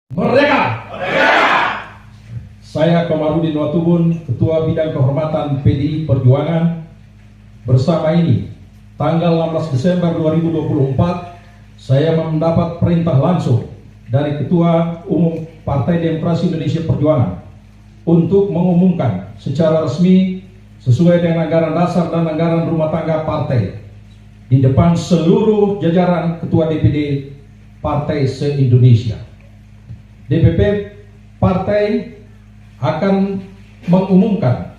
Merdeka! Merdeka! Saya Komarudin Watubun, Ketua Bidang Kehormatan PDI Perjuangan. Bersama ini, tanggal 16 Desember 2024, saya mendapat perintah langsung dari Ketua Umum Partai Demokrasi Indonesia Perjuangan untuk mengumumkan secara resmi sesuai dengan anggaran dasar dan anggaran rumah tangga partai di depan seluruh jajaran Ketua DPD Partai se-Indonesia. DPP Partai akan mengumumkan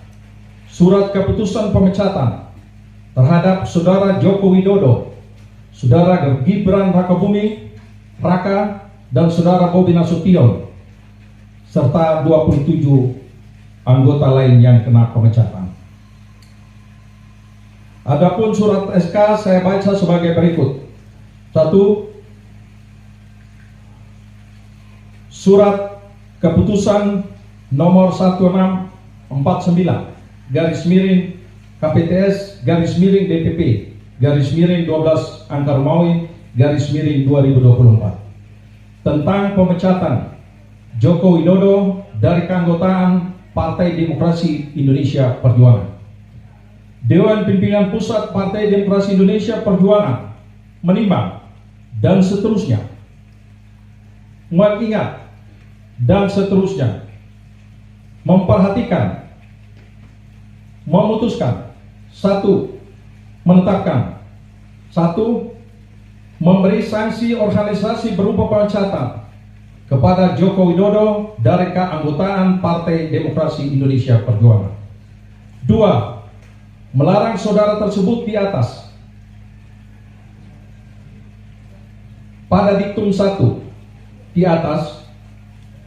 surat keputusan pemecatan terhadap Saudara Joko Widodo, Saudara Gibran Rakabuming Raka, dan Saudara Bobi Nasution, serta 27 anggota lain yang kena pemecatan. Adapun surat SK saya baca sebagai berikut. 1. Surat keputusan nomor 1649 KPTS DPP 12 Angka Romawi 2024 tentang pemecatan Joko Widodo dari keanggotaan Partai Demokrasi Indonesia Perjuangan. Dewan Pimpinan Pusat Partai Demokrasi Indonesia Perjuangan menimbang dan seterusnya, mengingat dan seterusnya, memperhatikan, memutuskan. 1. Menetapkan. 1. Memberi sanksi organisasi berupa pemecatan kepada Joko Widodo dari keanggotaan Partai Demokrasi Indonesia Perjuangan. 2. Melarang saudara tersebut di atas pada diktum 1 di atas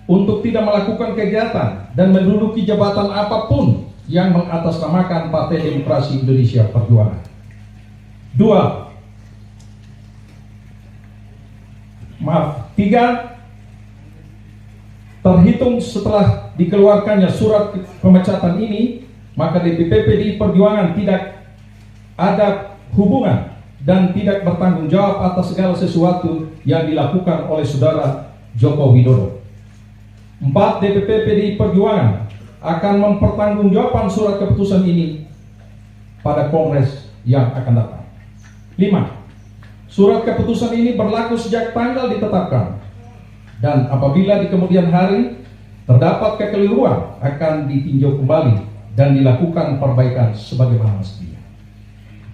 untuk tidak melakukan kegiatan dan menduduki jabatan apapun yang mengatasnamakan Partai Demokrasi Indonesia Perjuangan. 3. Terhitung setelah dikeluarkannya surat pemecatan ini, maka DPP PDI Perjuangan tidak ada hubungan dan tidak bertanggung jawab atas segala sesuatu yang dilakukan oleh Saudara Joko Widodo. 4. DPP PDI Perjuangan akan mempertanggungjawabkan surat keputusan ini pada Kongres yang akan datang. 5. Surat keputusan ini berlaku sejak tanggal ditetapkan, dan apabila di kemudian hari terdapat kekeliruan akan ditinjau kembali dan dilakukan perbaikan sebagaimana mestinya.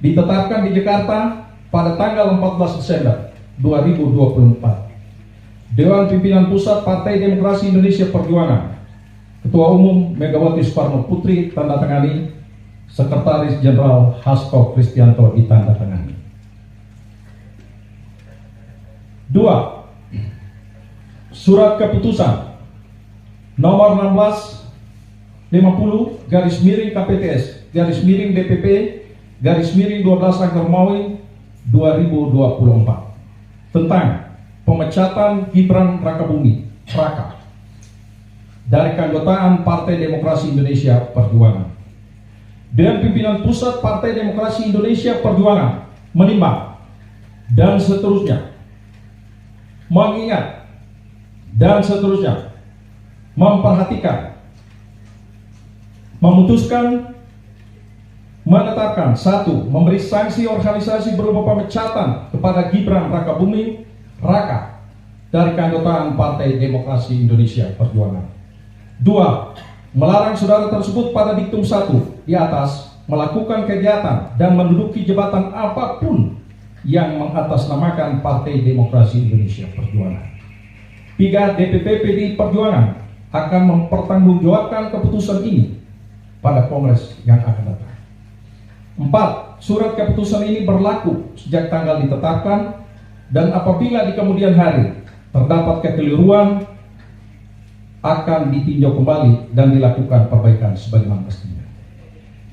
Ditetapkan di Jakarta pada tanggal 14 Desember 2024. Dewan Pimpinan Pusat Partai Demokrasi Indonesia Perjuangan, Ketua Umum Megawati Soekarno Putri tandatangani, Sekretaris Jenderal Hasto Kristianto ditandatangani. 2. Surat keputusan nomor 1650 KPTS DPP 12 Angka Romawi 2024 tentang pemecatan Gibran Rakabuming Raka dari keanggotaan Partai Demokrasi Indonesia Perjuangan. Dewan Pimpinan Pusat Partai Demokrasi Indonesia Perjuangan menimbang dan seterusnya, mengingat dan seterusnya, memperhatikan, memutuskan, menetapkan. 1. Memberi sanksi organisasi berupa pemecatan kepada Gibran Rakabuming Raka dari keanggotaan Partai Demokrasi Indonesia Perjuangan. 2. Melarang saudara tersebut pada diktum 1 di atas melakukan kegiatan dan menduduki jabatan apapun yang mengatasnamakan Partai Demokrasi Indonesia Perjuangan. 3. DPP PDI Perjuangan akan mempertanggungjawabkan keputusan ini pada Kongres yang akan datang. 4. Surat keputusan ini berlaku sejak tanggal ditetapkan, dan apabila di kemudian hari terdapat kekeliruan akan ditinjau kembali dan dilakukan perbaikan sebagaimana mestinya.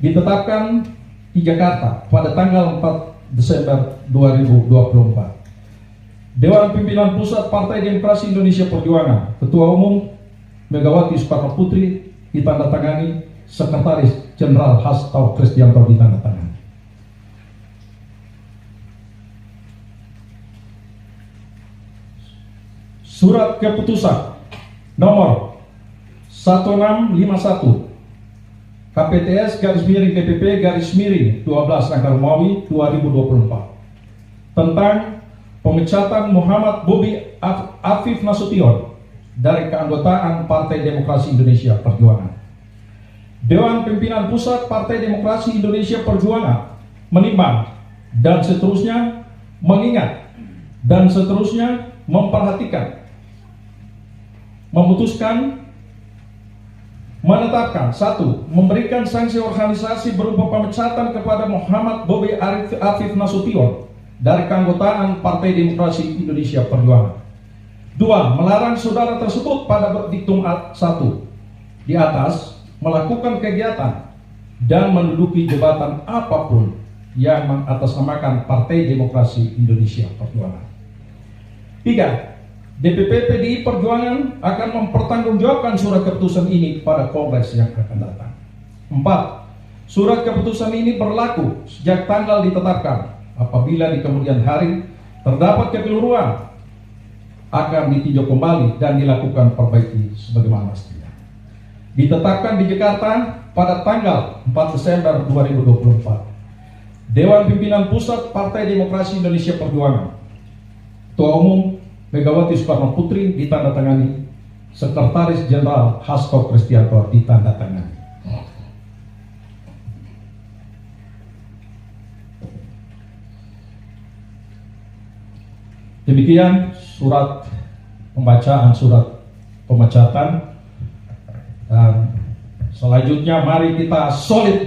Ditetapkan di Jakarta pada tanggal 4 Desember 2024. Dewan Pimpinan Pusat Partai Demokrasi Indonesia Perjuangan, Ketua Umum Megawati Soekarno Putri ditandatangani, Sekretaris Jenderal Hasto Kristianto ditandatangani. Surat keputusan nomor 1651 KPTS /DPP /12 Angka Romawi 2024 tentang pemecatan Muhammad Bobi Afif Nasution dari keanggotaan Partai Demokrasi Indonesia Perjuangan. Dewan Pimpinan Pusat Partai Demokrasi Indonesia Perjuangan menimbang dan seterusnya mengingat dan seterusnya memperhatikan, memutuskan, menetapkan: 1. Memberikan sanksi organisasi berupa pemecatan kepada Muhammad Bobi Afif Nasution dari keanggotaan Partai Demokrasi Indonesia Perjuangan. 2. Melarang saudara tersebut pada diktum 1 di atas melakukan kegiatan dan menduduki jabatan apapun yang mengatasnamakan Partai Demokrasi Indonesia Perjuangan. 3. DPP PDI Perjuangan akan mempertanggungjawabkan surat keputusan ini pada Kongres yang akan datang. 4. Surat keputusan ini berlaku sejak tanggal ditetapkan. Apabila di kemudian hari terdapat kekeliruan, akan ditinjau kembali dan dilakukan perbaiki sebagaimana mestinya. Ditetapkan di Jakarta pada tanggal 4 Desember 2024. Dewan Pimpinan Pusat Partai Demokrasi Indonesia Perjuangan, Ketua Umum Megawati Soekarno Putri ditandatangani, Sekretaris Jenderal Hasto Kristianto ditandatangani. Demikian surat pembacaan surat pemecatan, dan selanjutnya mari kita solid